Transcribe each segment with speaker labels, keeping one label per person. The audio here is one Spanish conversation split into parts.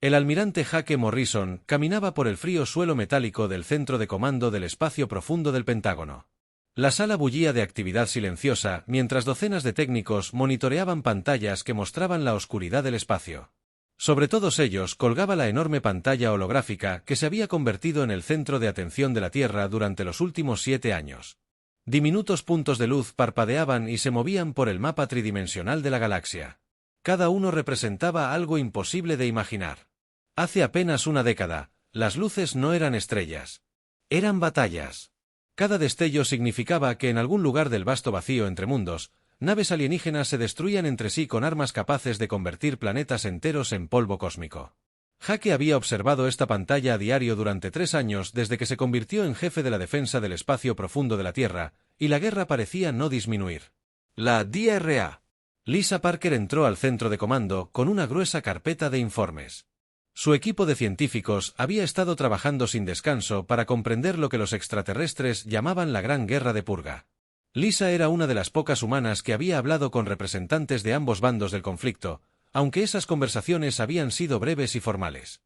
Speaker 1: El almirante Jake Morrison caminaba por el frío suelo metálico del centro de comando del espacio profundo del Pentágono. La sala bullía de actividad silenciosa mientras docenas de técnicos monitoreaban pantallas que mostraban la oscuridad del espacio. Sobre todos ellos colgaba la enorme pantalla holográfica que se había convertido en el centro de atención de la Tierra durante los últimos 7 años. Diminutos puntos de luz parpadeaban y se movían por el mapa tridimensional de la galaxia. Cada uno representaba algo imposible de imaginar. Hace apenas una década, las luces no eran estrellas. Eran batallas. Cada destello significaba que en algún lugar del vasto vacío entre mundos, naves alienígenas se destruían entre sí con armas capaces de convertir planetas enteros en polvo cósmico. Jake había observado esta pantalla a diario durante 3 años desde que se convirtió en jefe de la defensa del espacio profundo de la Tierra, y la guerra parecía no disminuir. La DRA. Lisa Parker entró al centro de comando con una gruesa carpeta de informes. Su equipo de científicos había estado trabajando sin descanso para comprender lo que los extraterrestres llamaban la Gran Guerra de Purga. Lisa era una de las pocas humanas que había hablado con representantes de ambos bandos del conflicto, aunque esas conversaciones habían sido breves y formales.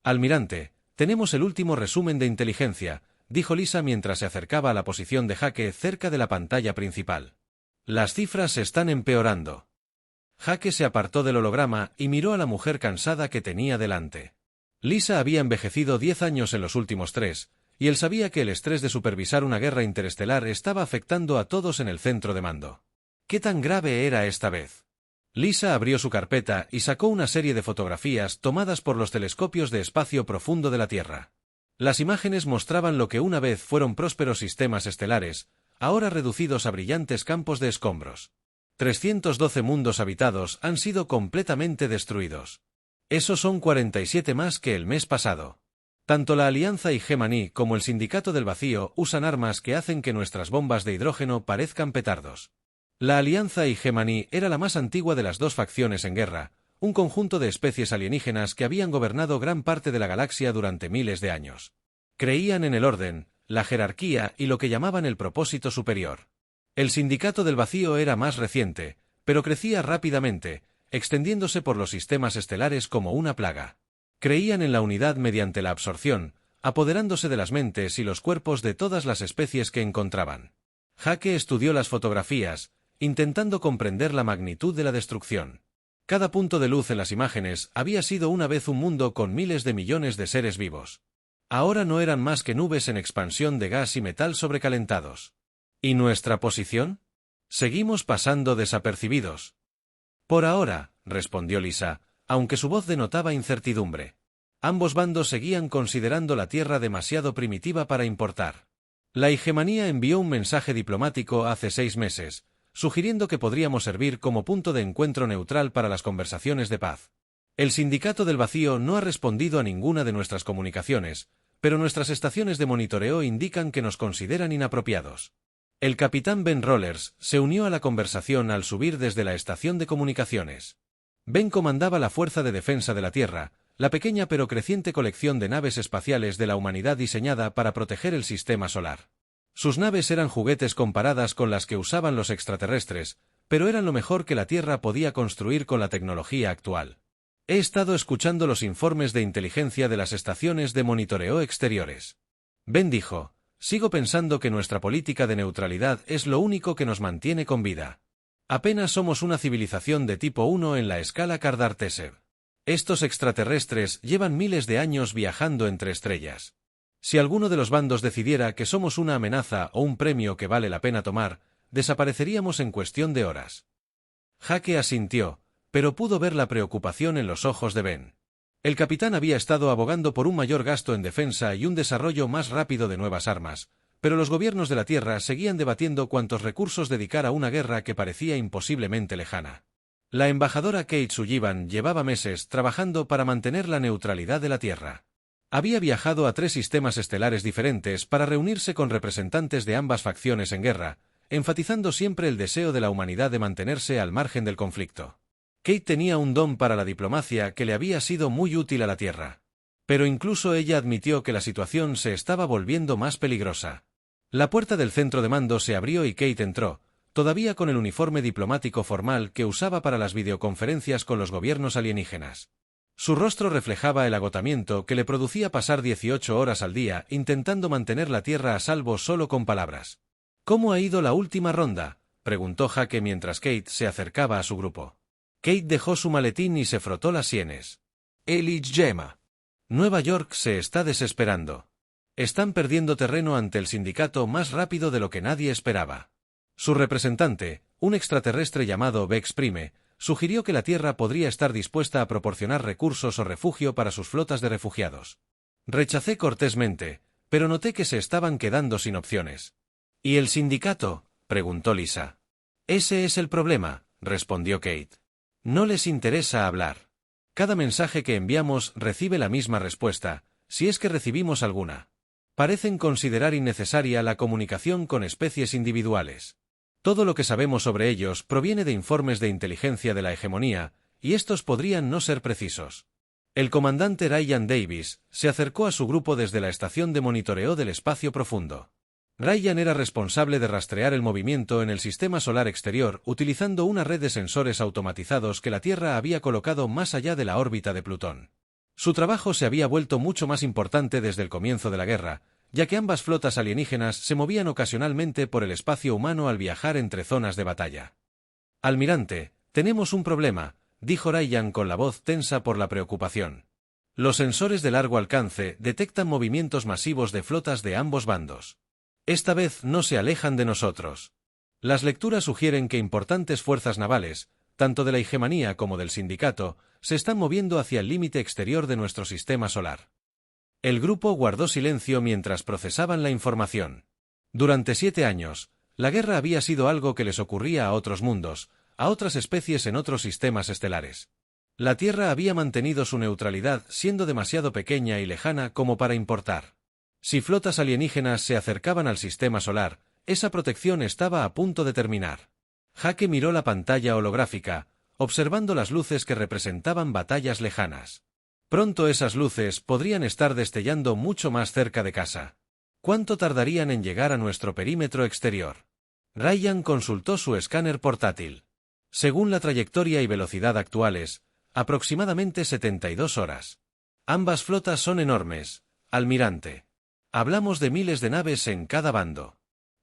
Speaker 1: «Almirante, tenemos el último resumen de inteligencia», dijo Lisa mientras se acercaba a la posición de Jake cerca de la pantalla principal. «Las cifras están empeorando». Jake se apartó del holograma y miró a la mujer cansada que tenía delante. Lisa había envejecido 10 años en los últimos 3, y él sabía que el estrés de supervisar una guerra interestelar estaba afectando a todos en el centro de mando. ¿Qué tan grave era esta vez? Lisa abrió su carpeta y sacó una serie de fotografías tomadas por los telescopios de espacio profundo de la Tierra. Las imágenes mostraban lo que una vez fueron prósperos sistemas estelares, ahora reducidos a brillantes campos de escombros. 312 mundos habitados han sido completamente destruidos. Esos son 47 más que el mes pasado. Tanto la Alianza Hegemony como el Sindicato del Vacío usan armas que hacen que nuestras bombas de hidrógeno parezcan petardos. La Alianza Hegemony era la más antigua de las dos facciones en guerra, un conjunto de especies alienígenas que habían gobernado gran parte de la galaxia durante miles de años. Creían en el orden, la jerarquía y lo que llamaban el propósito superior. El Sindicato del Vacío era más reciente, pero crecía rápidamente, extendiéndose por los sistemas estelares como una plaga. Creían en la unidad mediante la absorción, apoderándose de las mentes y los cuerpos de todas las especies que encontraban. Jake estudió las fotografías, intentando comprender la magnitud de la destrucción. Cada punto de luz en las imágenes había sido una vez un mundo con miles de millones de seres vivos. Ahora no eran más que nubes en expansión de gas y metal sobrecalentados. ¿Y nuestra posición? Seguimos pasando desapercibidos. Por ahora, respondió Lisa, aunque su voz denotaba incertidumbre. Ambos bandos seguían considerando la Tierra demasiado primitiva para importar. La hegemonía envió un mensaje diplomático hace 6 meses, sugiriendo que podríamos servir como punto de encuentro neutral para las conversaciones de paz. El Sindicato del Vacío no ha respondido a ninguna de nuestras comunicaciones, pero nuestras estaciones de monitoreo indican que nos consideran inapropiados. El capitán Ben Rollers se unió a la conversación al subir desde la estación de comunicaciones. Ben comandaba la Fuerza de Defensa de la Tierra, la pequeña pero creciente colección de naves espaciales de la humanidad diseñada para proteger el sistema solar. Sus naves eran juguetes comparadas con las que usaban los extraterrestres, pero eran lo mejor que la Tierra podía construir con la tecnología actual. He estado escuchando los informes de inteligencia de las estaciones de monitoreo exteriores. Ben dijo: sigo pensando que nuestra política de neutralidad es lo único que nos mantiene con vida. Apenas somos una civilización de tipo 1 en la escala Kardar-Tessev. Estos extraterrestres llevan miles de años viajando entre estrellas. Si alguno de los bandos decidiera que somos una amenaza o un premio que vale la pena tomar, desapareceríamos en cuestión de horas. Jake asintió, pero pudo ver la preocupación en los ojos de Ben. El capitán había estado abogando por un mayor gasto en defensa y un desarrollo más rápido de nuevas armas, pero los gobiernos de la Tierra seguían debatiendo cuántos recursos dedicar a una guerra que parecía imposiblemente lejana. La embajadora Kate Sullivan llevaba meses trabajando para mantener la neutralidad de la Tierra. Había viajado a 3 sistemas estelares diferentes para reunirse con representantes de ambas facciones en guerra, enfatizando siempre el deseo de la humanidad de mantenerse al margen del conflicto. Kate tenía un don para la diplomacia que le había sido muy útil a la Tierra. Pero incluso ella admitió que la situación se estaba volviendo más peligrosa. La puerta del centro de mando se abrió y Kate entró, todavía con el uniforme diplomático formal que usaba para las videoconferencias con los gobiernos alienígenas. Su rostro reflejaba el agotamiento que le producía pasar 18 horas al día intentando mantener la Tierra a salvo solo con palabras. ¿Cómo ha ido la última ronda?, preguntó Jake mientras Kate se acercaba a su grupo. Kate dejó su maletín y se frotó las sienes. Ellis Gemma. Nueva York se está desesperando. Están perdiendo terreno ante el sindicato más rápido de lo que nadie esperaba. Su representante, un extraterrestre llamado Vex Prime, sugirió que la Tierra podría estar dispuesta a proporcionar recursos o refugio para sus flotas de refugiados. Rechacé cortésmente, pero noté que se estaban quedando sin opciones. ¿Y el sindicato?, preguntó Lisa. Ese es el problema, respondió Kate. No les interesa hablar. Cada mensaje que enviamos recibe la misma respuesta, si es que recibimos alguna. Parecen considerar innecesaria la comunicación con especies individuales. Todo lo que sabemos sobre ellos proviene de informes de inteligencia de la hegemonía, y estos podrían no ser precisos. El comandante Ryan Davis se acercó a su grupo desde la estación de monitoreo del espacio profundo. Ryan era responsable de rastrear el movimiento en el sistema solar exterior utilizando una red de sensores automatizados que la Tierra había colocado más allá de la órbita de Plutón. Su trabajo se había vuelto mucho más importante desde el comienzo de la guerra, ya que ambas flotas alienígenas se movían ocasionalmente por el espacio humano al viajar entre zonas de batalla. Almirante, tenemos un problema, dijo Ryan con la voz tensa por la preocupación. Los sensores de largo alcance detectan movimientos masivos de flotas de ambos bandos. Esta vez no se alejan de nosotros. Las lecturas sugieren que importantes fuerzas navales, tanto de la hegemonía como del sindicato, se están moviendo hacia el límite exterior de nuestro sistema solar. El grupo guardó silencio mientras procesaban la información. Durante 7 años, la guerra había sido algo que les ocurría a otros mundos, a otras especies en otros sistemas estelares. La Tierra había mantenido su neutralidad siendo demasiado pequeña y lejana como para importar. Si flotas alienígenas se acercaban al sistema solar, esa protección estaba a punto de terminar. Jake miró la pantalla holográfica, observando las luces que representaban batallas lejanas. Pronto esas luces podrían estar destellando mucho más cerca de casa. ¿Cuánto tardarían en llegar a nuestro perímetro exterior? Ryan consultó su escáner portátil. Según la trayectoria y velocidad actuales, aproximadamente 72 horas. Ambas flotas son enormes, almirante. Hablamos de miles de naves en cada bando.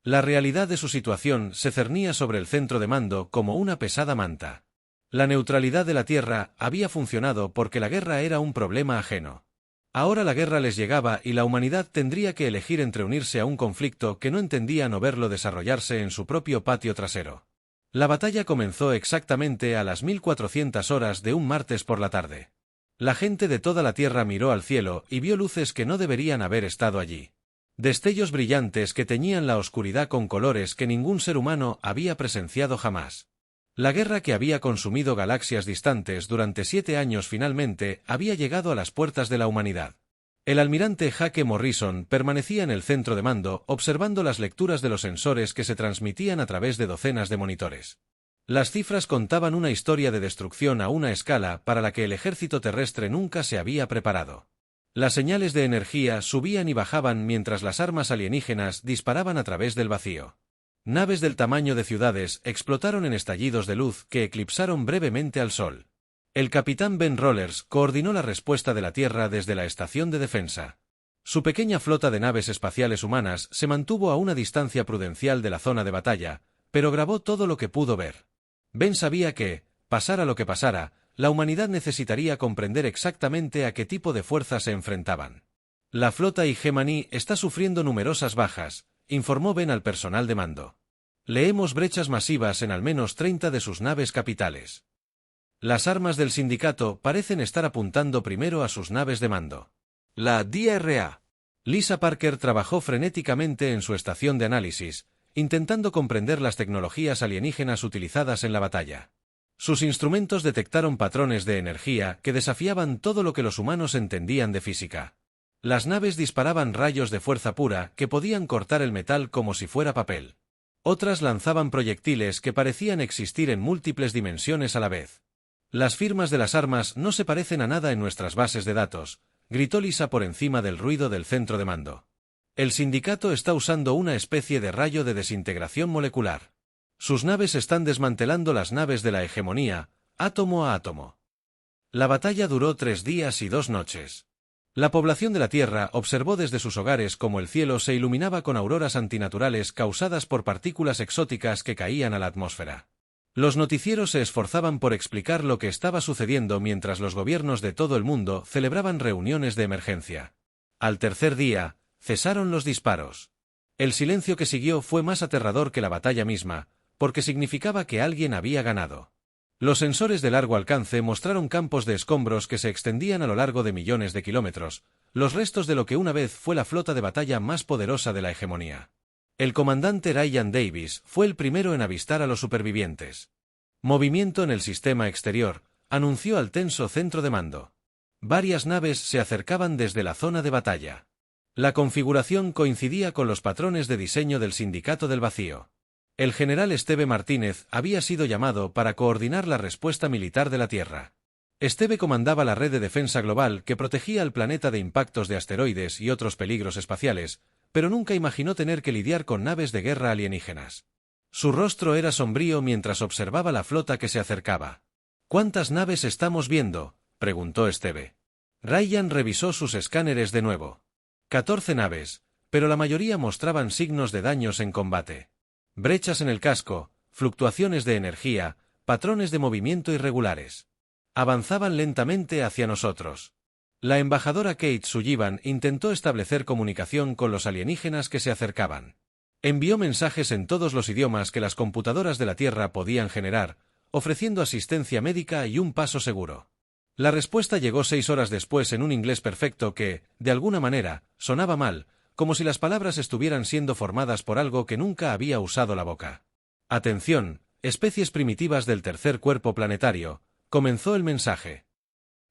Speaker 1: La realidad de su situación se cernía sobre el centro de mando como una pesada manta. La neutralidad de la Tierra había funcionado porque la guerra era un problema ajeno. Ahora la guerra les llegaba y la humanidad tendría que elegir entre unirse a un conflicto que no entendían o verlo desarrollarse en su propio patio trasero. La batalla comenzó exactamente a las 1400 horas de un martes por la tarde. La gente de toda la Tierra miró al cielo y vio luces que no deberían haber estado allí. Destellos brillantes que teñían la oscuridad con colores que ningún ser humano había presenciado jamás. La guerra que había consumido galaxias distantes durante 7 años finalmente había llegado a las puertas de la humanidad. El almirante Jake Morrison permanecía en el centro de mando observando las lecturas de los sensores que se transmitían a través de docenas de monitores. Las cifras contaban una historia de destrucción a una escala para la que el ejército terrestre nunca se había preparado. Las señales de energía subían y bajaban mientras las armas alienígenas disparaban a través del vacío. Naves del tamaño de ciudades explotaron en estallidos de luz que eclipsaron brevemente al sol. El capitán Ben Rollers coordinó la respuesta de la Tierra desde la estación de defensa. Su pequeña flota de naves espaciales humanas se mantuvo a una distancia prudencial de la zona de batalla, pero grabó todo lo que pudo ver. Ben sabía que, pasara lo que pasara, la humanidad necesitaría comprender exactamente a qué tipo de fuerzas se enfrentaban. La flota Hegemony está sufriendo numerosas bajas, informó Ben al personal de mando. Leemos brechas masivas en al menos 30 de sus naves capitales. Las armas del sindicato parecen estar apuntando primero a sus naves de mando. La DRA. Lisa Parker trabajó frenéticamente en su estación de análisis, intentando comprender las tecnologías alienígenas utilizadas en la batalla. Sus instrumentos detectaron patrones de energía que desafiaban todo lo que los humanos entendían de física. Las naves disparaban rayos de fuerza pura que podían cortar el metal como si fuera papel. Otras lanzaban proyectiles que parecían existir en múltiples dimensiones a la vez. Las firmas de las armas no se parecen a nada en nuestras bases de datos, gritó Lisa por encima del ruido del centro de mando. El sindicato está usando una especie de rayo de desintegración molecular. Sus naves están desmantelando las naves de la hegemonía, átomo a átomo. La batalla duró 3 días y 2 noches. La población de la Tierra observó desde sus hogares cómo el cielo se iluminaba con auroras antinaturales causadas por partículas exóticas que caían a la atmósfera. Los noticieros se esforzaban por explicar lo que estaba sucediendo mientras los gobiernos de todo el mundo celebraban reuniones de emergencia. Al tercer día, cesaron los disparos. El silencio que siguió fue más aterrador que la batalla misma, porque significaba que alguien había ganado. Los sensores de largo alcance mostraron campos de escombros que se extendían a lo largo de millones de kilómetros, los restos de lo que una vez fue la flota de batalla más poderosa de la hegemonía. El comandante Ryan Davis fue el primero en avistar a los supervivientes. Movimiento en el sistema exterior, anunció al tenso centro de mando. Varias naves se acercaban desde la zona de batalla. La configuración coincidía con los patrones de diseño del Sindicato del Vacío. El general Esteve Martínez había sido llamado para coordinar la respuesta militar de la Tierra. Esteve comandaba la red de defensa global que protegía al planeta de impactos de asteroides y otros peligros espaciales, pero nunca imaginó tener que lidiar con naves de guerra alienígenas. Su rostro era sombrío mientras observaba la flota que se acercaba. ¿Cuántas naves estamos viendo?, preguntó Esteve. Ryan revisó sus escáneres de nuevo. 14 naves, pero la mayoría mostraban signos de daños en combate. Brechas en el casco, fluctuaciones de energía, patrones de movimiento irregulares. Avanzaban lentamente hacia nosotros. La embajadora Kate Sullivan intentó establecer comunicación con los alienígenas que se acercaban. Envió mensajes en todos los idiomas que las computadoras de la Tierra podían generar, ofreciendo asistencia médica y un paso seguro. La respuesta llegó 6 horas después en un inglés perfecto que, de alguna manera, sonaba mal, como si las palabras estuvieran siendo formadas por algo que nunca había usado la boca. «Atención, especies primitivas del tercer cuerpo planetario», comenzó el mensaje.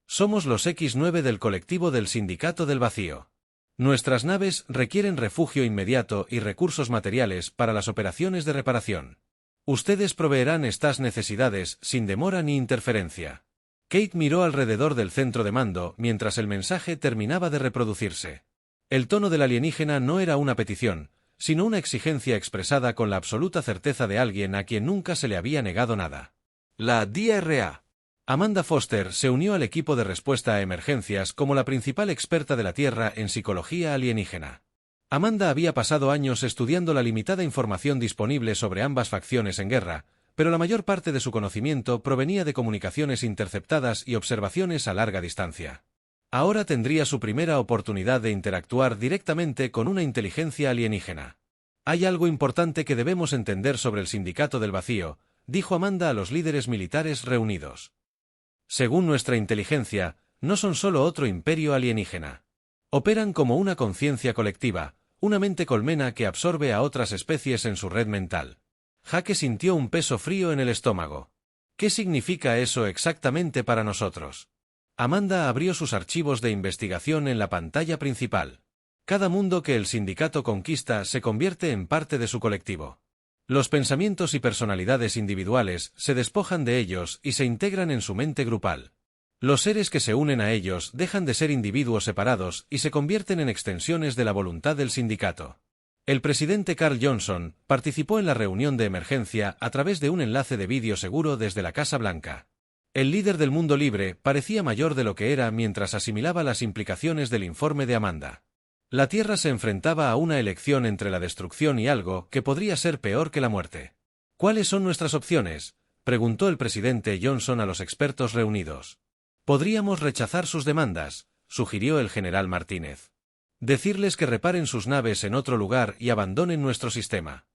Speaker 1: «Somos los X9 del colectivo del Sindicato del Vacío. Nuestras naves requieren refugio inmediato y recursos materiales para las operaciones de reparación. Ustedes proveerán estas necesidades sin demora ni interferencia». Kate miró alrededor del centro de mando mientras el mensaje terminaba de reproducirse. El tono del alienígena no era una petición, sino una exigencia expresada con la absoluta certeza de alguien a quien nunca se le había negado nada. La DRA. Amanda Foster se unió al equipo de respuesta a emergencias como la principal experta de la Tierra en psicología alienígena. Amanda había pasado años estudiando la limitada información disponible sobre ambas facciones en guerra, pero la mayor parte de su conocimiento provenía de comunicaciones interceptadas y observaciones a larga distancia. Ahora tendría su primera oportunidad de interactuar directamente con una inteligencia alienígena. «Hay algo importante que debemos entender sobre el Sindicato del Vacío», dijo Amanda a los líderes militares reunidos. «Según nuestra inteligencia, no son solo otro imperio alienígena. Operan como una conciencia colectiva, una mente colmena que absorbe a otras especies en su red mental». Jake sintió un peso frío en el estómago. «¿Qué significa eso exactamente para nosotros?». Amanda abrió sus archivos de investigación en la pantalla principal. Cada mundo que el sindicato conquista se convierte en parte de su colectivo. Los pensamientos y personalidades individuales se despojan de ellos y se integran en su mente grupal. Los seres que se unen a ellos dejan de ser individuos separados y se convierten en extensiones de la voluntad del sindicato. El presidente Carl Johnson participó en la reunión de emergencia a través de un enlace de vídeo seguro desde la Casa Blanca. El líder del mundo libre parecía mayor de lo que era mientras asimilaba las implicaciones del informe de Amanda. La Tierra se enfrentaba a una elección entre la destrucción y algo que podría ser peor que la muerte. «¿Cuáles son nuestras opciones?», preguntó el presidente Johnson a los expertos reunidos. «Podríamos rechazar sus demandas», sugirió el general Martínez. «Decirles que reparen sus naves en otro lugar y abandonen nuestro sistema».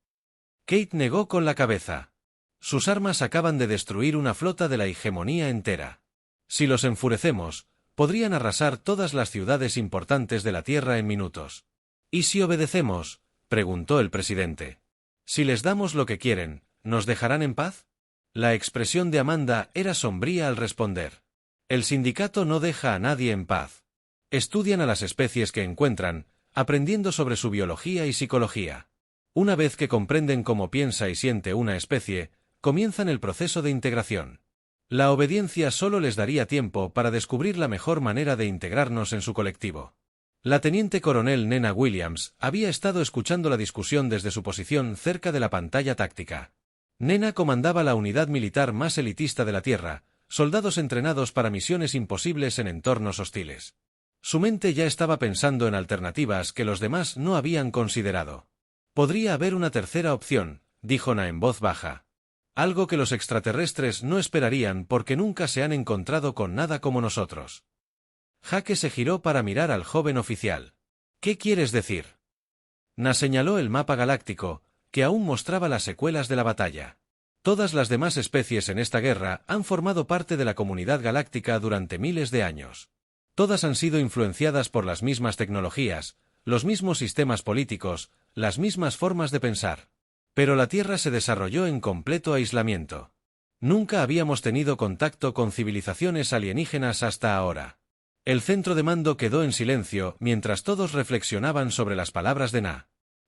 Speaker 1: Kate negó con la cabeza. Sus armas acaban de destruir una flota de la hegemonía entera. Si los enfurecemos, podrían arrasar todas las ciudades importantes de la Tierra en minutos. «¿Y si obedecemos?», preguntó el presidente. «Si les damos lo que quieren, ¿nos dejarán en paz?». La expresión de Amanda era sombría al responder. «El sindicato no deja a nadie en paz. Estudian a las especies que encuentran, aprendiendo sobre su biología y psicología. Una vez que comprenden cómo piensa y siente una especie, comienzan el proceso de integración. La obediencia solo les daría tiempo para descubrir la mejor manera de integrarnos en su colectivo». La teniente coronel Nena Williams había estado escuchando la discusión desde su posición cerca de la pantalla táctica. Nena comandaba la unidad militar más elitista de la Tierra, soldados entrenados para misiones imposibles en entornos hostiles. Su mente ya estaba pensando en alternativas que los demás no habían considerado. Podría haber una tercera opción, dijo Na en voz baja. Algo que los extraterrestres no esperarían porque nunca se han encontrado con nada como nosotros. Jake se giró para mirar al joven oficial. ¿Qué quieres decir? Na señaló el mapa galáctico, que aún mostraba las secuelas de la batalla. Todas las demás especies en esta guerra han formado parte de la comunidad galáctica durante miles de años. Todas han sido influenciadas por las mismas tecnologías, los mismos sistemas políticos, las mismas formas de pensar. Pero la Tierra se desarrolló en completo aislamiento. Nunca habíamos tenido contacto con civilizaciones alienígenas hasta ahora. El centro de mando quedó en silencio mientras todos reflexionaban sobre las palabras de Na.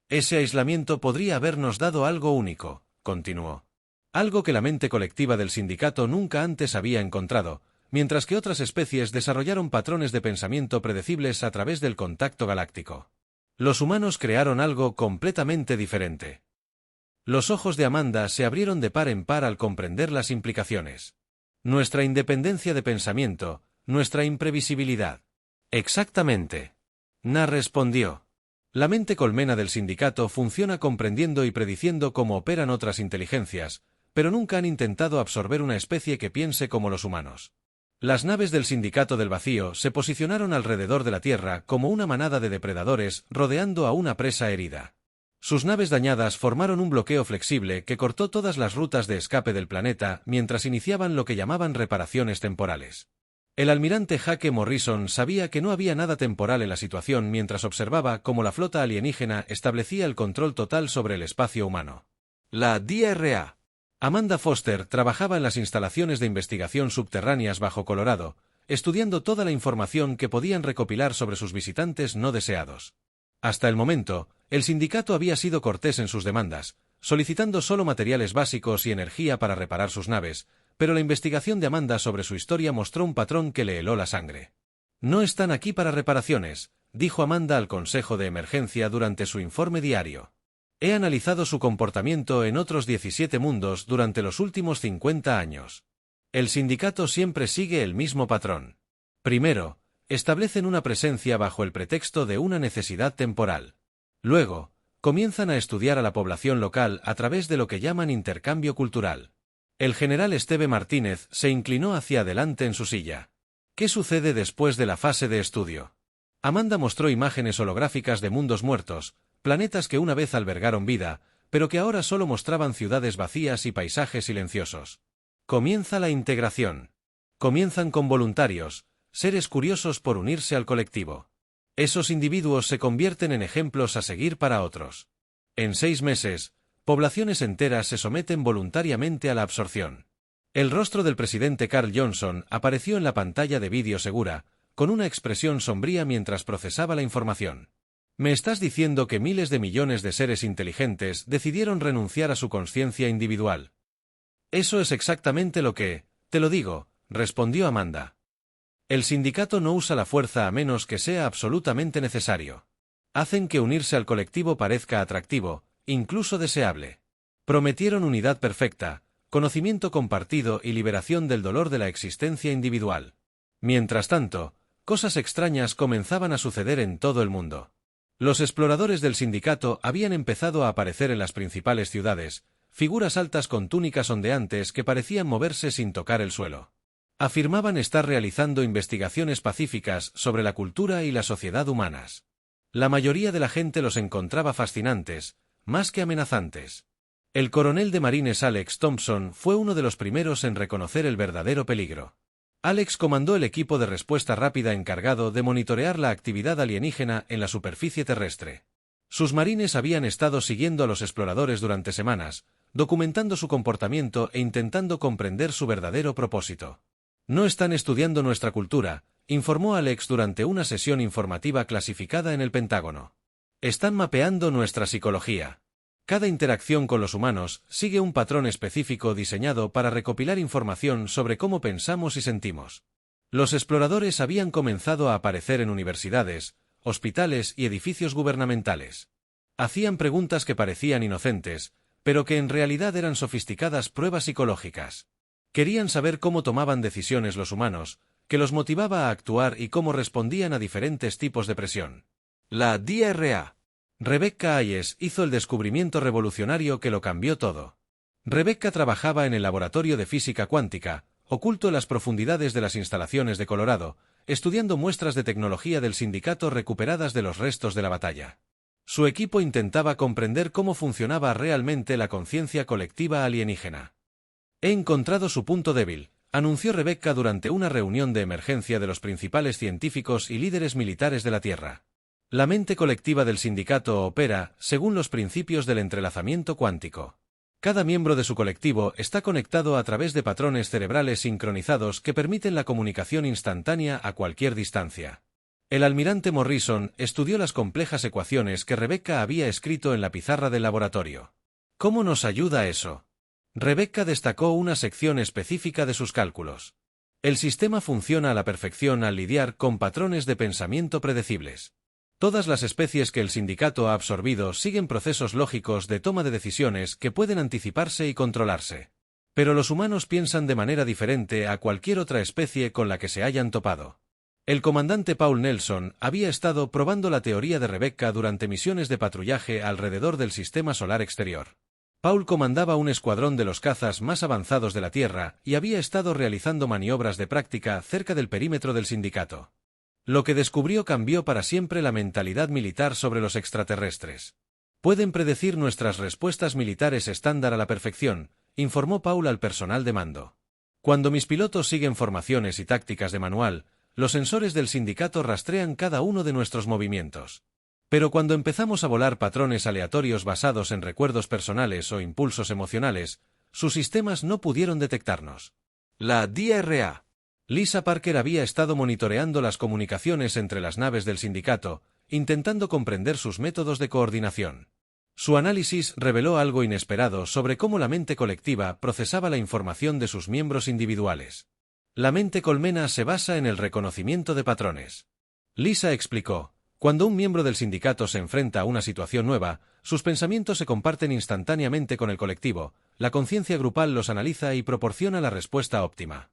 Speaker 1: Ese aislamiento podría habernos dado algo único, continuó. Algo que la mente colectiva del sindicato nunca antes había encontrado, mientras que otras especies desarrollaron patrones de pensamiento predecibles a través del contacto galáctico. Los humanos crearon algo completamente diferente. Los ojos de Amanda se abrieron de par en par al comprender las implicaciones. Nuestra independencia de pensamiento, nuestra imprevisibilidad. Exactamente. Na respondió. La mente colmena del sindicato funciona comprendiendo y prediciendo cómo operan otras inteligencias, pero nunca han intentado absorber una especie que piense como los humanos. Las naves del Sindicato del Vacío se posicionaron alrededor de la Tierra como una manada de depredadores rodeando a una presa herida. Sus naves dañadas formaron un bloqueo flexible que cortó todas las rutas de escape del planeta mientras iniciaban lo que llamaban reparaciones temporales. El almirante Jake Morrison sabía que no había nada temporal en la situación mientras observaba cómo la flota alienígena establecía el control total sobre el espacio humano. La DRA. Amanda Foster trabajaba en las instalaciones de investigación subterráneas bajo Colorado, estudiando toda la información que podían recopilar sobre sus visitantes no deseados. Hasta el momento, el sindicato había sido cortés en sus demandas, solicitando solo materiales básicos y energía para reparar sus naves, pero la investigación de Amanda sobre su historia mostró un patrón que le heló la sangre. No están aquí para reparaciones, dijo Amanda al Consejo de Emergencia durante su informe diario. He analizado su comportamiento en otros 17 mundos durante los últimos 50 años. El sindicato siempre sigue el mismo patrón. Primero, establecen una presencia bajo el pretexto de una necesidad temporal. Luego, comienzan a estudiar a la población local a través de lo que llaman intercambio cultural. El general Esteve Martínez se inclinó hacia adelante en su silla. ¿Qué sucede después de la fase de estudio? Amanda mostró imágenes holográficas de mundos muertos, planetas que una vez albergaron vida, pero que ahora solo mostraban ciudades vacías y paisajes silenciosos. Comienza la integración. Comienzan con voluntarios, seres curiosos por unirse al colectivo. Esos individuos se convierten en ejemplos a seguir para otros. En 6 meses, poblaciones enteras se someten voluntariamente a la absorción. El rostro del presidente Carl Johnson apareció en la pantalla de vídeo segura, con una expresión sombría mientras procesaba la información. ¿Me estás diciendo que miles de millones de seres inteligentes decidieron renunciar a su conciencia individual? Eso es exactamente lo que, te lo digo, respondió Amanda. El sindicato no usa la fuerza a menos que sea absolutamente necesario. Hacen que unirse al colectivo parezca atractivo, incluso deseable. Prometieron unidad perfecta, conocimiento compartido y liberación del dolor de la existencia individual. Mientras tanto, cosas extrañas comenzaban a suceder en todo el mundo. Los exploradores del sindicato habían empezado a aparecer en las principales ciudades, figuras altas con túnicas ondeantes que parecían moverse sin tocar el suelo. Afirmaban estar realizando investigaciones pacíficas sobre la cultura y la sociedad humanas. La mayoría de la gente los encontraba fascinantes, más que amenazantes. El coronel de marines Alex Thompson fue uno de los primeros en reconocer el verdadero peligro. Alex comandó el equipo de respuesta rápida encargado de monitorear la actividad alienígena en la superficie terrestre. Sus marines habían estado siguiendo a los exploradores durante semanas, documentando su comportamiento e intentando comprender su verdadero propósito. No están estudiando nuestra cultura, informó Alex durante una sesión informativa clasificada en el Pentágono. Están mapeando nuestra psicología. Cada interacción con los humanos sigue un patrón específico diseñado para recopilar información sobre cómo pensamos y sentimos. Los exploradores habían comenzado a aparecer en universidades, hospitales y edificios gubernamentales. Hacían preguntas que parecían inocentes, pero que en realidad eran sofisticadas pruebas psicológicas. Querían saber cómo tomaban decisiones los humanos, qué los motivaba a actuar y cómo respondían a diferentes tipos de presión. La DRA. Rebecca Hayes hizo el descubrimiento revolucionario que lo cambió todo. Rebecca trabajaba en el laboratorio de física cuántica, oculto en las profundidades de las instalaciones de Colorado, estudiando muestras de tecnología del sindicato recuperadas de los restos de la batalla. Su equipo intentaba comprender cómo funcionaba realmente la conciencia colectiva alienígena. He encontrado su punto débil, anunció Rebecca durante una reunión de emergencia de los principales científicos y líderes militares de la Tierra. La mente colectiva del sindicato opera según los principios del entrelazamiento cuántico. Cada miembro de su colectivo está conectado a través de patrones cerebrales sincronizados que permiten la comunicación instantánea a cualquier distancia. El almirante Morrison estudió las complejas ecuaciones que Rebecca había escrito en la pizarra del laboratorio. ¿Cómo nos ayuda eso? Rebecca destacó una sección específica de sus cálculos. El sistema funciona a la perfección al lidiar con patrones de pensamiento predecibles. Todas las especies que el sindicato ha absorbido siguen procesos lógicos de toma de decisiones que pueden anticiparse y controlarse. Pero los humanos piensan de manera diferente a cualquier otra especie con la que se hayan topado. El comandante Paul Nelson había estado probando la teoría de Rebecca durante misiones de patrullaje alrededor del sistema solar exterior. Paul comandaba un escuadrón de los cazas más avanzados de la Tierra y había estado realizando maniobras de práctica cerca del perímetro del sindicato. Lo que descubrió cambió para siempre la mentalidad militar sobre los extraterrestres. Pueden predecir nuestras respuestas militares estándar a la perfección, informó Paul al personal de mando. Cuando mis pilotos siguen formaciones y tácticas de manual, los sensores del sindicato rastrean cada uno de nuestros movimientos. Pero cuando empezamos a volar patrones aleatorios basados en recuerdos personales o impulsos emocionales, sus sistemas no pudieron detectarnos. La DRA. Lisa Parker había estado monitoreando las comunicaciones entre las naves del sindicato, intentando comprender sus métodos de coordinación. Su análisis reveló algo inesperado sobre cómo la mente colectiva procesaba la información de sus miembros individuales. La mente colmena se basa en el reconocimiento de patrones. Lisa explicó, cuando un miembro del sindicato se enfrenta a una situación nueva, sus pensamientos se comparten instantáneamente con el colectivo, la conciencia grupal los analiza y proporciona la respuesta óptima.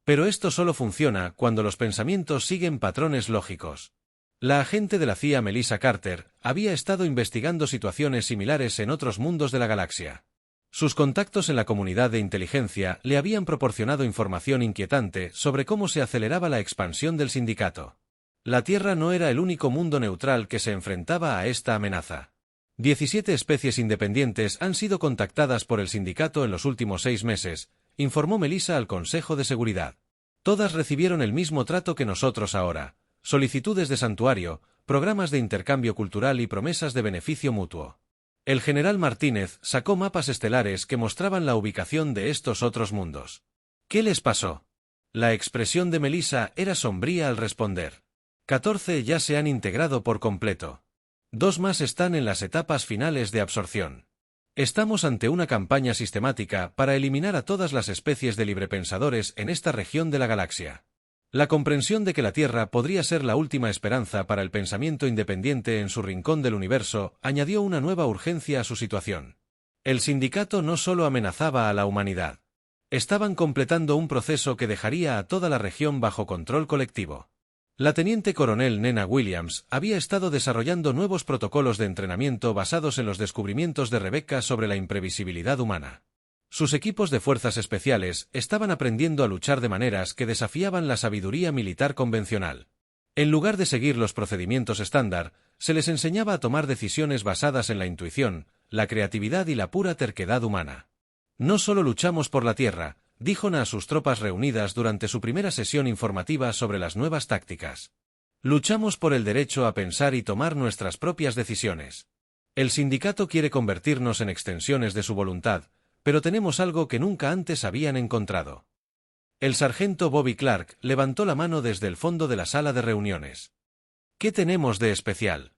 Speaker 1: Pero esto solo funciona cuando los pensamientos siguen patrones lógicos. La agente de la CIA Melissa Carter había estado investigando situaciones similares en otros mundos de la galaxia. Sus contactos en la comunidad de inteligencia le habían proporcionado información inquietante sobre cómo se aceleraba la expansión del sindicato. La Tierra no era el único mundo neutral que se enfrentaba a esta amenaza. 17 especies independientes han sido contactadas por el sindicato en los últimos 6 meses, informó Melissa al Consejo de Seguridad. Todas recibieron el mismo trato que nosotros ahora, solicitudes de santuario, programas de intercambio cultural y promesas de beneficio mutuo. El general Martínez sacó mapas estelares que mostraban la ubicación de estos otros mundos. ¿Qué les pasó? La expresión de Melissa era sombría al responder. 14 ya se han integrado por completo. 2 más están en las etapas finales de absorción. Estamos ante una campaña sistemática para eliminar a todas las especies de librepensadores en esta región de la galaxia. La comprensión de que la Tierra podría ser la última esperanza para el pensamiento independiente en su rincón del universo añadió una nueva urgencia a su situación. El sindicato no solo amenazaba a la humanidad. Estaban completando un proceso que dejaría a toda la región bajo control colectivo. La teniente coronel Nena Williams había estado desarrollando nuevos protocolos de entrenamiento basados en los descubrimientos de Rebecca sobre la imprevisibilidad humana. Sus equipos de fuerzas especiales estaban aprendiendo a luchar de maneras que desafiaban la sabiduría militar convencional. En lugar de seguir los procedimientos estándar, se les enseñaba a tomar decisiones basadas en la intuición, la creatividad y la pura terquedad humana. No solo luchamos por la Tierra, dijo a sus tropas reunidas durante su primera sesión informativa sobre las nuevas tácticas. Luchamos por el derecho a pensar y tomar nuestras propias decisiones. El sindicato quiere convertirnos en extensiones de su voluntad, pero tenemos algo que nunca antes habían encontrado. El sargento Bobby Clark levantó la mano desde el fondo de la sala de reuniones. ¿Qué tenemos de especial?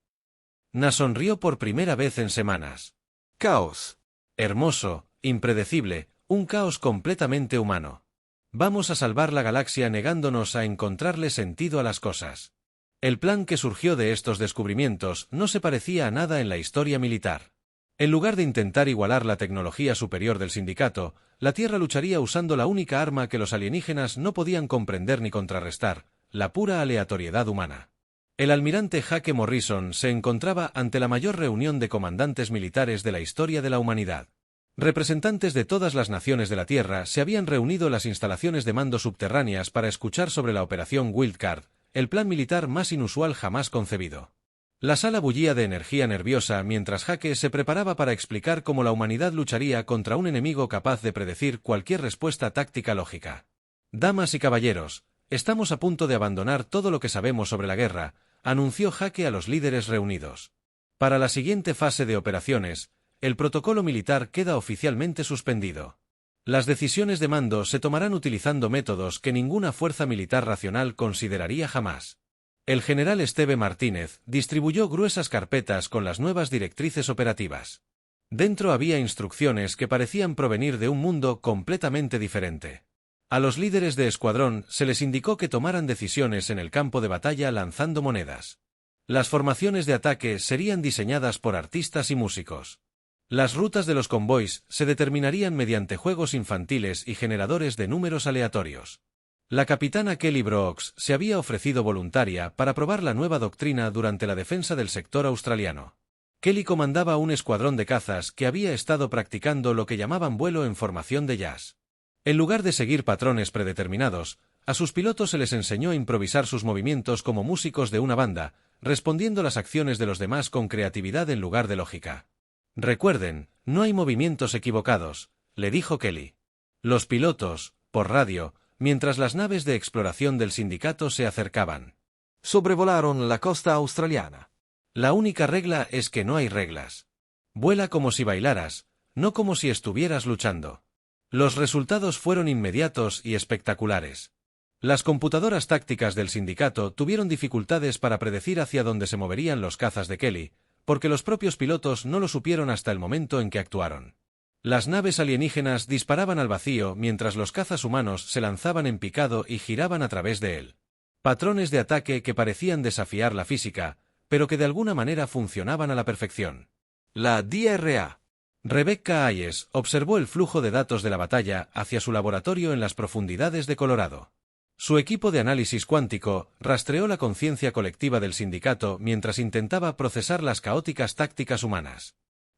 Speaker 1: Na sonrió por primera vez en semanas. Caos. Hermoso, impredecible, un caos completamente humano. Vamos a salvar la galaxia negándonos a encontrarle sentido a las cosas. El plan que surgió de estos descubrimientos no se parecía a nada en la historia militar. En lugar de intentar igualar la tecnología superior del sindicato, la Tierra lucharía usando la única arma que los alienígenas no podían comprender ni contrarrestar, la pura aleatoriedad humana. El almirante Hake Morrison se encontraba ante la mayor reunión de comandantes militares de la historia de la humanidad. Representantes de todas las naciones de la Tierra se habían reunido en las instalaciones de mando subterráneas para escuchar sobre la operación Wildcard, el plan militar más inusual jamás concebido. La sala bullía de energía nerviosa mientras Hake se preparaba para explicar cómo la humanidad lucharía contra un enemigo capaz de predecir cualquier respuesta táctica lógica. Damas y caballeros, estamos a punto de abandonar todo lo que sabemos sobre la guerra, anunció Hake a los líderes reunidos. Para la siguiente fase de operaciones, el protocolo militar queda oficialmente suspendido. Las decisiones de mando se tomarán utilizando métodos que ninguna fuerza militar racional consideraría jamás. El general Esteve Martínez distribuyó gruesas carpetas con las nuevas directrices operativas. Dentro había instrucciones que parecían provenir de un mundo completamente diferente. A los líderes de escuadrón se les indicó que tomaran decisiones en el campo de batalla lanzando monedas. Las formaciones de ataque serían diseñadas por artistas y músicos. Las rutas de los convoys se determinarían mediante juegos infantiles y generadores de números aleatorios. La capitana Kelly Brooks se había ofrecido voluntaria para probar la nueva doctrina durante la defensa del sector australiano. Kelly comandaba un escuadrón de cazas que había estado practicando lo que llamaban vuelo en formación de jazz. En lugar de seguir patrones predeterminados, a sus pilotos se les enseñó a improvisar sus movimientos como músicos de una banda, respondiendo las acciones de los demás con creatividad en lugar de lógica. Recuerden, no hay movimientos equivocados, le dijo Kelly. Los pilotos, por radio, mientras las naves de exploración del sindicato se acercaban, sobrevolaron la costa australiana. La única regla es que no hay reglas. Vuela como si bailaras, no como si estuvieras luchando. Los resultados fueron inmediatos y espectaculares. Las computadoras tácticas del sindicato tuvieron dificultades para predecir hacia dónde se moverían los cazas de Kelly, porque los propios pilotos no lo supieron hasta el momento en que actuaron. Las naves alienígenas disparaban al vacío mientras los cazas humanos se lanzaban en picado y giraban a través de él. Patrones de ataque que parecían desafiar la física, pero que de alguna manera funcionaban a la perfección. La DRA. Rebecca Hayes observó el flujo de datos de la batalla hacia su laboratorio en las profundidades de Colorado. Su equipo de análisis cuántico rastreó la conciencia colectiva del sindicato mientras intentaba procesar las caóticas tácticas humanas.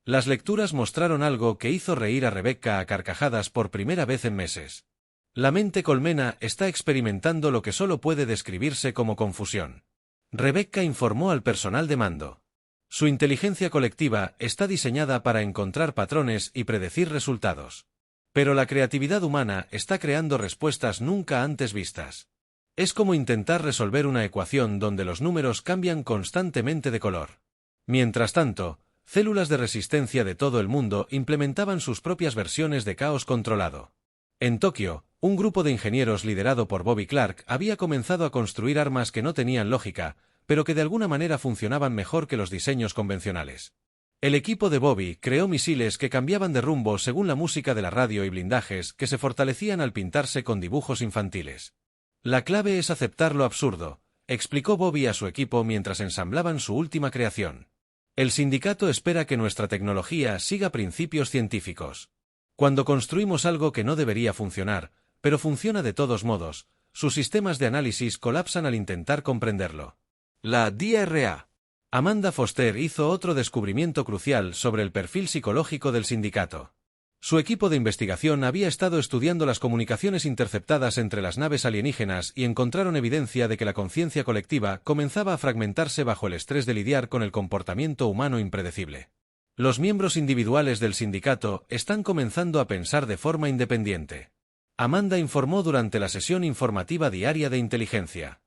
Speaker 1: Las lecturas mostraron algo que hizo reír a Rebecca a carcajadas por primera vez en meses. La mente colmena está experimentando lo que solo puede describirse como confusión. Rebecca informó al personal de mando. Su inteligencia colectiva está diseñada para encontrar patrones y predecir resultados. Pero la creatividad humana está creando respuestas nunca antes vistas. Es como intentar resolver una ecuación donde los números cambian constantemente de color. Mientras tanto, células de resistencia de todo el mundo implementaban sus propias versiones de caos controlado. En Tokio, un grupo de ingenieros liderado por Bobby Clark había comenzado a construir armas que no tenían lógica, pero que de alguna manera funcionaban mejor que los diseños convencionales. El equipo de Bobby creó misiles que cambiaban de rumbo según la música de la radio y blindajes que se fortalecían al pintarse con dibujos infantiles. La clave es aceptar lo absurdo, explicó Bobby a su equipo mientras ensamblaban su última creación. El sindicato espera que nuestra tecnología siga principios científicos. Cuando construimos algo que no debería funcionar, pero funciona de todos modos, sus sistemas de análisis colapsan al intentar comprenderlo. La DRA. Amanda Foster hizo otro descubrimiento crucial sobre el perfil psicológico del sindicato. Su equipo de investigación había estado estudiando las comunicaciones interceptadas entre las naves alienígenas y encontraron evidencia de que la conciencia colectiva comenzaba a fragmentarse bajo el estrés de lidiar con el comportamiento humano impredecible. Los miembros individuales del sindicato están comenzando a pensar de forma independiente. Amanda informó durante la sesión informativa diaria de inteligencia.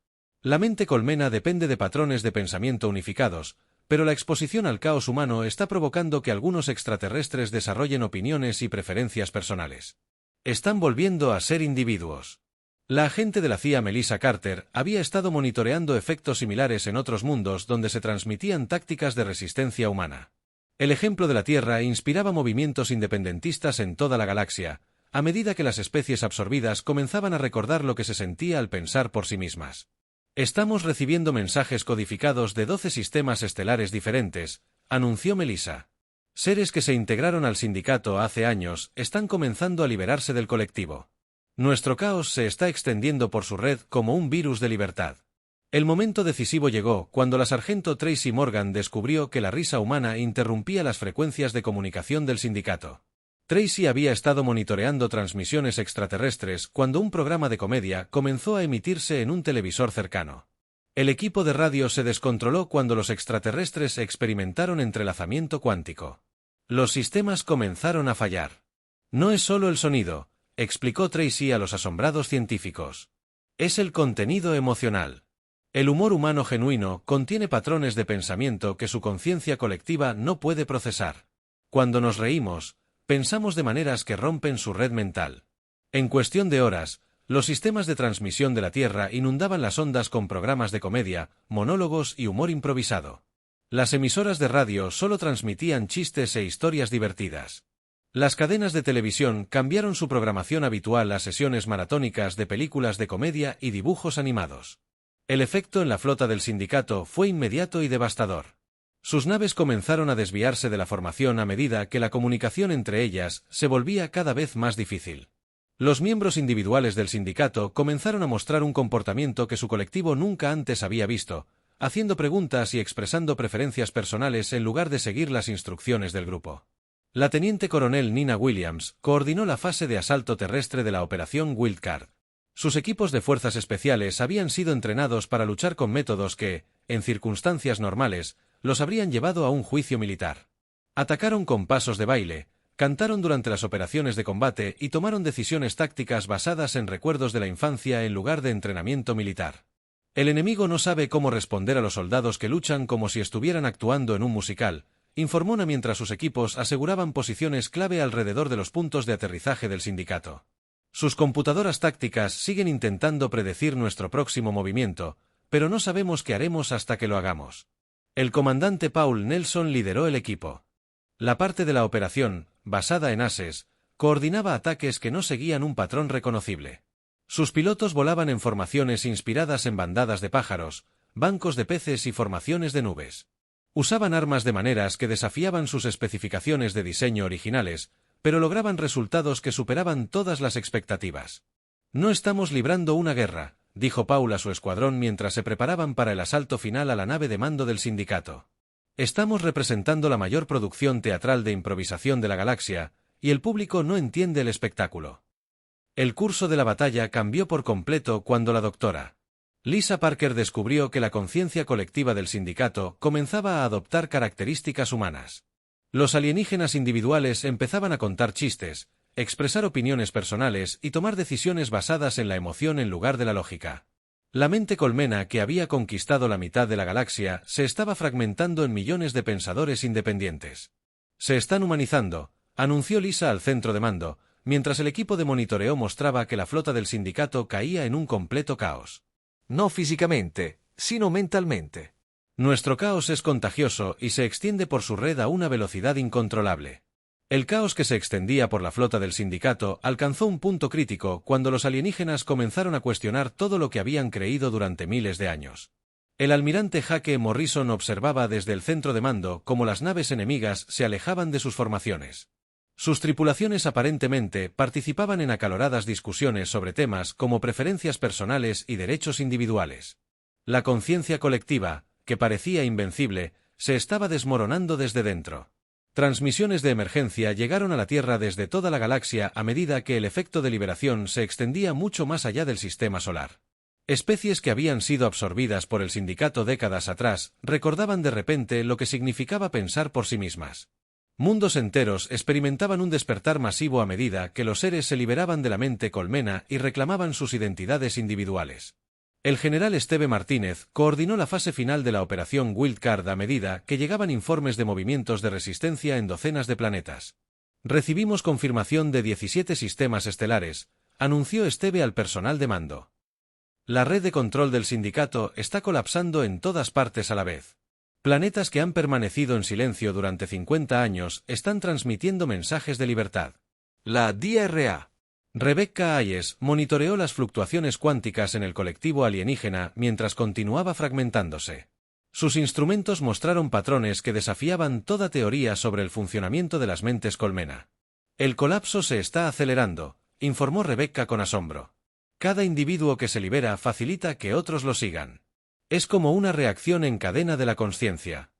Speaker 1: La mente colmena depende de patrones de pensamiento unificados, pero la exposición al caos humano está provocando que algunos extraterrestres desarrollen opiniones y preferencias personales. Están volviendo a ser individuos. La agente de la CIA Melissa Carter había estado monitoreando efectos similares en otros mundos donde se transmitían tácticas de resistencia humana. El ejemplo de la Tierra inspiraba movimientos independentistas en toda la galaxia, a medida que las especies absorbidas comenzaban a recordar lo que se sentía al pensar por sí mismas. Estamos recibiendo mensajes codificados de 12 sistemas estelares diferentes, anunció Melissa. Seres que se integraron al sindicato hace años están comenzando a liberarse del colectivo. Nuestro caos se está extendiendo por su red como un virus de libertad. El momento decisivo llegó cuando la sargento Tracy Morgan descubrió que la risa humana interrumpía las frecuencias de comunicación del sindicato. Tracy había estado monitoreando transmisiones extraterrestres cuando un programa de comedia comenzó a emitirse en un televisor cercano. El equipo de radio se descontroló cuando los extraterrestres experimentaron entrelazamiento cuántico. Los sistemas comenzaron a fallar. No es solo el sonido, explicó Tracy a los asombrados científicos. Es el contenido emocional. El humor humano genuino contiene patrones de pensamiento que su conciencia colectiva no puede procesar. Cuando nos reímos, pensamos de maneras que rompen su red mental. En cuestión de horas, los sistemas de transmisión de la Tierra inundaban las ondas con programas de comedia, monólogos y humor improvisado. Las emisoras de radio solo transmitían chistes e historias divertidas. Las cadenas de televisión cambiaron su programación habitual a sesiones maratónicas de películas de comedia y dibujos animados. El efecto en la flota del sindicato fue inmediato y devastador. Sus naves comenzaron a desviarse de la formación a medida que la comunicación entre ellas se volvía cada vez más difícil. Los miembros individuales del sindicato comenzaron a mostrar un comportamiento que su colectivo nunca antes había visto, haciendo preguntas y expresando preferencias personales en lugar de seguir las instrucciones del grupo. La teniente coronel Nina Williams coordinó la fase de asalto terrestre de la operación Wildcard. Sus equipos de fuerzas especiales habían sido entrenados para luchar con métodos que, en circunstancias normales, los habrían llevado a un juicio militar. Atacaron con pasos de baile, cantaron durante las operaciones de combate y tomaron decisiones tácticas basadas en recuerdos de la infancia en lugar de entrenamiento militar. El enemigo no sabe cómo responder a los soldados que luchan como si estuvieran actuando en un musical, informó Nina mientras sus equipos aseguraban posiciones clave alrededor de los puntos de aterrizaje del sindicato. Sus computadoras tácticas siguen intentando predecir nuestro próximo movimiento, pero no sabemos qué haremos hasta que lo hagamos. El comandante Paul Nelson lideró el equipo. La parte de la operación, basada en ases, coordinaba ataques que no seguían un patrón reconocible. Sus pilotos volaban en formaciones inspiradas en bandadas de pájaros, bancos de peces y formaciones de nubes. Usaban armas de maneras que desafiaban sus especificaciones de diseño originales, pero lograban resultados que superaban todas las expectativas. No estamos librando una guerra, dijo Paul a su escuadrón mientras se preparaban para el asalto final a la nave de mando del sindicato. Estamos representando la mayor producción teatral de improvisación de la galaxia, y el público no entiende el espectáculo. El curso de la batalla cambió por completo cuando la doctora Lisa Parker descubrió que la conciencia colectiva del sindicato comenzaba a adoptar características humanas. Los alienígenas individuales empezaban a contar chistes, expresar opiniones personales y tomar decisiones basadas en la emoción en lugar de la lógica. La mente colmena que había conquistado la mitad de la galaxia se estaba fragmentando en millones de pensadores independientes. Se están humanizando, anunció Lisa al centro de mando, mientras el equipo de monitoreo mostraba que la flota del sindicato caía en un completo caos. No físicamente, sino mentalmente. Nuestro caos es contagioso y se extiende por su red a una velocidad incontrolable. El caos que se extendía por la flota del sindicato alcanzó un punto crítico cuando los alienígenas comenzaron a cuestionar todo lo que habían creído durante miles de años. El almirante Jake Morrison observaba desde el centro de mando cómo las naves enemigas se alejaban de sus formaciones. Sus tripulaciones aparentemente participaban en acaloradas discusiones sobre temas como preferencias personales y derechos individuales. La conciencia colectiva, que parecía invencible, se estaba desmoronando desde dentro. Transmisiones de emergencia llegaron a la Tierra desde toda la galaxia a medida que el efecto de liberación se extendía mucho más allá del sistema solar. Especies que habían sido absorbidas por el sindicato décadas atrás recordaban de repente lo que significaba pensar por sí mismas. Mundos enteros experimentaban un despertar masivo a medida que los seres se liberaban de la mente colmena y reclamaban sus identidades individuales. El general Esteve Martínez coordinó la fase final de la operación Wildcard a medida que llegaban informes de movimientos de resistencia en docenas de planetas. Recibimos confirmación de 17 sistemas estelares, anunció Esteve al personal de mando. La red de control del sindicato está colapsando en todas partes a la vez. Planetas que han permanecido en silencio durante 50 años están transmitiendo mensajes de libertad. La DRA. Rebecca Hayes monitoreó las fluctuaciones cuánticas en el colectivo alienígena mientras continuaba fragmentándose. Sus instrumentos mostraron patrones que desafiaban toda teoría sobre el funcionamiento de las mentes colmena. El colapso se está acelerando, informó Rebecca con asombro. Cada individuo que se libera facilita que otros lo sigan. Es como una reacción en cadena de la consciencia.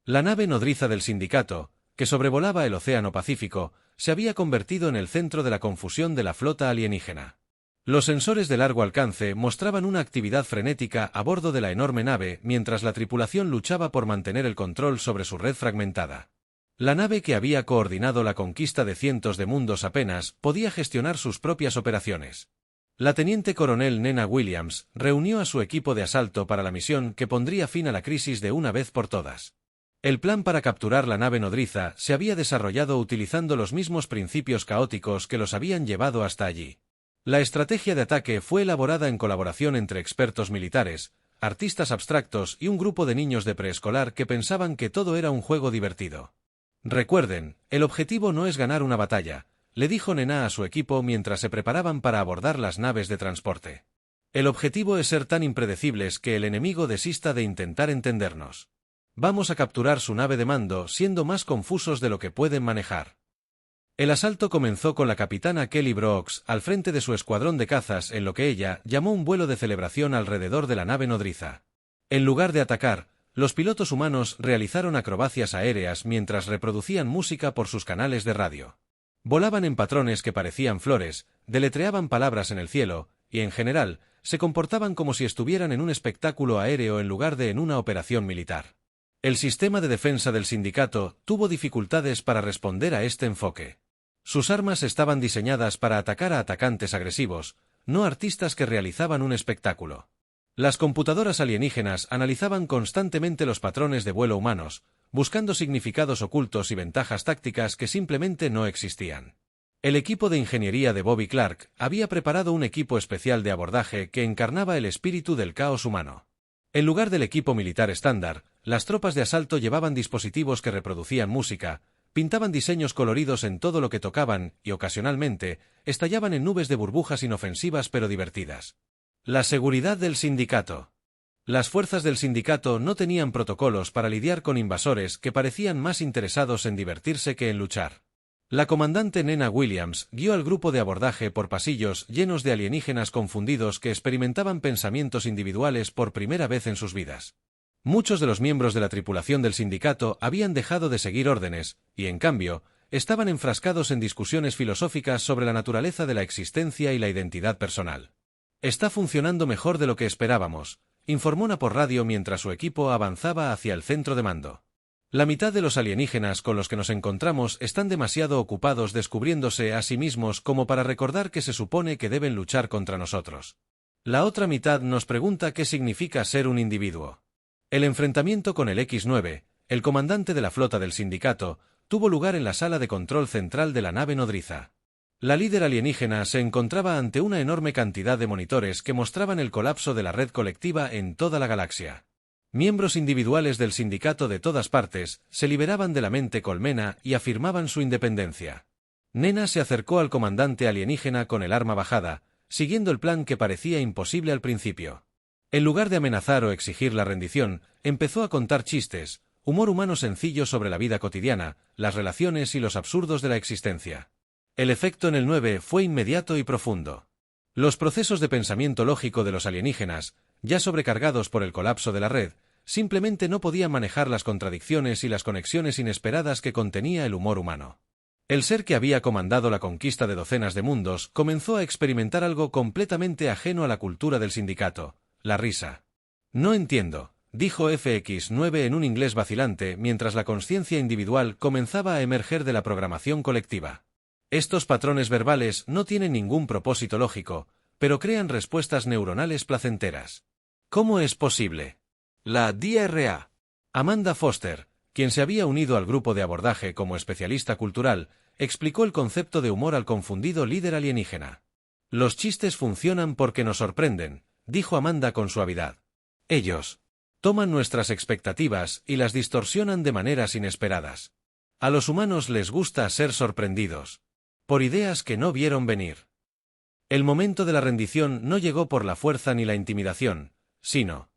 Speaker 1: La nave nodriza del sindicato, que sobrevolaba el Océano Pacífico, se había convertido en el centro de la confusión de la flota alienígena. Los sensores de largo alcance mostraban una actividad frenética a bordo de la enorme nave mientras la tripulación luchaba por mantener el control sobre su red fragmentada. La nave que había coordinado la conquista de cientos de mundos apenas podía gestionar sus propias operaciones. La teniente coronel Nena Williams reunió a su equipo de asalto para la misión que pondría fin a la crisis de una vez por todas. El plan para capturar la nave nodriza se había desarrollado utilizando los mismos principios caóticos que los habían llevado hasta allí. La estrategia de ataque fue elaborada en colaboración entre expertos militares, artistas abstractos y un grupo de niños de preescolar que pensaban que todo era un juego divertido. Recuerden, el objetivo no es ganar una batalla, le dijo Nena a su equipo mientras se preparaban para abordar las naves de transporte. El objetivo es ser tan impredecibles que el enemigo desista de intentar entendernos. Vamos a capturar su nave de mando siendo más confusos de lo que pueden manejar. El asalto comenzó con la capitana Kelly Brooks al frente de su escuadrón de cazas en lo que ella llamó un vuelo de celebración alrededor de la nave nodriza. En lugar de atacar, los pilotos humanos realizaron acrobacias aéreas mientras reproducían música por sus canales de radio. Volaban en patrones que parecían flores, deletreaban palabras en el cielo, y en general, se comportaban como si estuvieran en un espectáculo aéreo en lugar de en una operación militar. El sistema de defensa del sindicato tuvo dificultades para responder a este enfoque. Sus armas estaban diseñadas para atacar a atacantes agresivos, no artistas que realizaban un espectáculo. Las computadoras alienígenas analizaban constantemente los patrones de vuelo humanos, buscando significados ocultos y ventajas tácticas que simplemente no existían. El equipo de ingeniería de Bobby Clark había preparado un equipo especial de abordaje que encarnaba el espíritu del caos humano. En lugar del equipo militar estándar, las tropas de asalto llevaban dispositivos que reproducían música, pintaban diseños coloridos en todo lo que tocaban y, ocasionalmente, estallaban en nubes de burbujas inofensivas pero divertidas. La seguridad del sindicato. Las fuerzas del sindicato no tenían protocolos para lidiar con invasores que parecían más interesados en divertirse que en luchar. La comandante Nena Williams guió al grupo de abordaje por pasillos llenos de alienígenas confundidos que experimentaban pensamientos individuales por primera vez en sus vidas. Muchos de los miembros de la tripulación del sindicato habían dejado de seguir órdenes, y en cambio, estaban enfrascados en discusiones filosóficas sobre la naturaleza de la existencia y la identidad personal. Está funcionando mejor de lo que esperábamos, informó Nena por radio mientras su equipo avanzaba hacia el centro de mando. La mitad de los alienígenas con los que nos encontramos están demasiado ocupados descubriéndose a sí mismos como para recordar que se supone que deben luchar contra nosotros. La otra mitad nos pregunta qué significa ser un individuo. El enfrentamiento con el X-9, el comandante de la flota del sindicato, tuvo lugar en la sala de control central de la nave nodriza. La líder alienígena se encontraba ante una enorme cantidad de monitores que mostraban el colapso de la red colectiva en toda la galaxia. Miembros individuales del sindicato de todas partes se liberaban de la mente colmena y afirmaban su independencia. Nena se acercó al comandante alienígena con el arma bajada, siguiendo el plan que parecía imposible al principio. En lugar de amenazar o exigir la rendición, empezó a contar chistes, humor humano sencillo sobre la vida cotidiana, las relaciones y los absurdos de la existencia. El efecto en el 9 fue inmediato y profundo. Los procesos de pensamiento lógico de los alienígenas, ya sobrecargados por el colapso de la red, simplemente no podían manejar las contradicciones y las conexiones inesperadas que contenía el humor humano. El ser que había comandado la conquista de docenas de mundos comenzó a experimentar algo completamente ajeno a la cultura del sindicato: la risa. No entiendo, dijo FX9 en un inglés vacilante mientras la conciencia individual comenzaba a emerger de la programación colectiva. Estos patrones verbales no tienen ningún propósito lógico, pero crean respuestas neuronales placenteras. ¿Cómo es posible? La DRA. Amanda Foster, quien se había unido al grupo de abordaje como especialista cultural, explicó el concepto de humor al confundido líder alienígena. Los chistes funcionan porque nos sorprenden, dijo Amanda con suavidad. Ellos toman nuestras expectativas y las distorsionan de maneras inesperadas. A los humanos les gusta ser sorprendidos por ideas que no vieron venir. El momento de la rendición no llegó por la fuerza ni la intimidación, sino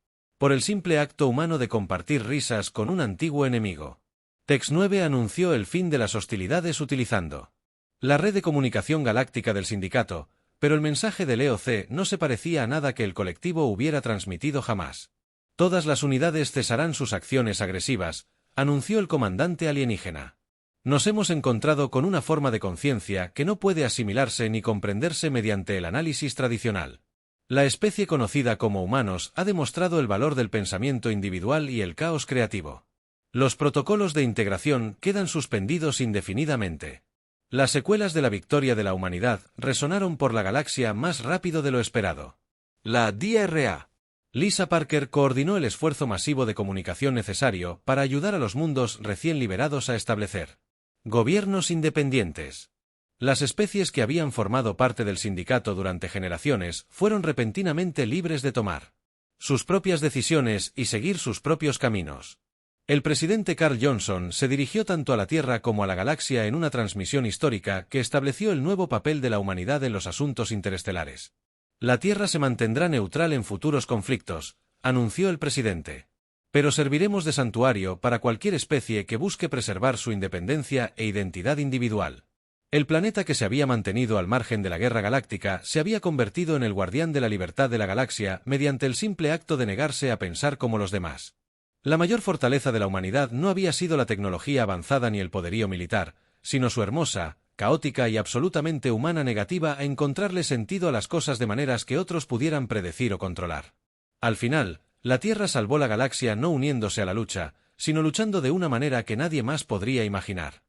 Speaker 1: por el simple acto humano de compartir risas con un antiguo enemigo. Tex 9 anunció el fin de las hostilidades utilizando la red de comunicación galáctica del sindicato, pero el mensaje del EOC no se parecía a nada que el colectivo hubiera transmitido jamás. Todas las unidades cesarán sus acciones agresivas, anunció el comandante alienígena. Nos hemos encontrado con una forma de conciencia que no puede asimilarse ni comprenderse mediante el análisis tradicional. La especie conocida como humanos ha demostrado el valor del pensamiento individual y el caos creativo. Los protocolos de integración quedan suspendidos indefinidamente. Las secuelas de la victoria de la humanidad resonaron por la galaxia más rápido de lo esperado. La DRA. Lisa Parker coordinó el esfuerzo masivo de comunicación necesario para ayudar a los mundos recién liberados a establecer gobiernos independientes. Las especies que habían formado parte del sindicato durante generaciones fueron repentinamente libres de tomar sus propias decisiones y seguir sus propios caminos. El presidente Carl Johnson se dirigió tanto a la Tierra como a la galaxia en una transmisión histórica que estableció el nuevo papel de la humanidad en los asuntos interestelares. La Tierra se mantendrá neutral en futuros conflictos, anunció el presidente. Pero serviremos de santuario para cualquier especie que busque preservar su independencia e identidad individual. El planeta que se había mantenido al margen de la guerra galáctica se había convertido en el guardián de la libertad de la galaxia mediante el simple acto de negarse a pensar como los demás. La mayor fortaleza de la humanidad no había sido la tecnología avanzada ni el poderío militar, sino su hermosa, caótica y absolutamente humana negativa a encontrarle sentido a las cosas de maneras que otros pudieran predecir o controlar. Al final, la Tierra salvó la galaxia no uniéndose a la lucha, sino luchando de una manera que nadie más podría imaginar.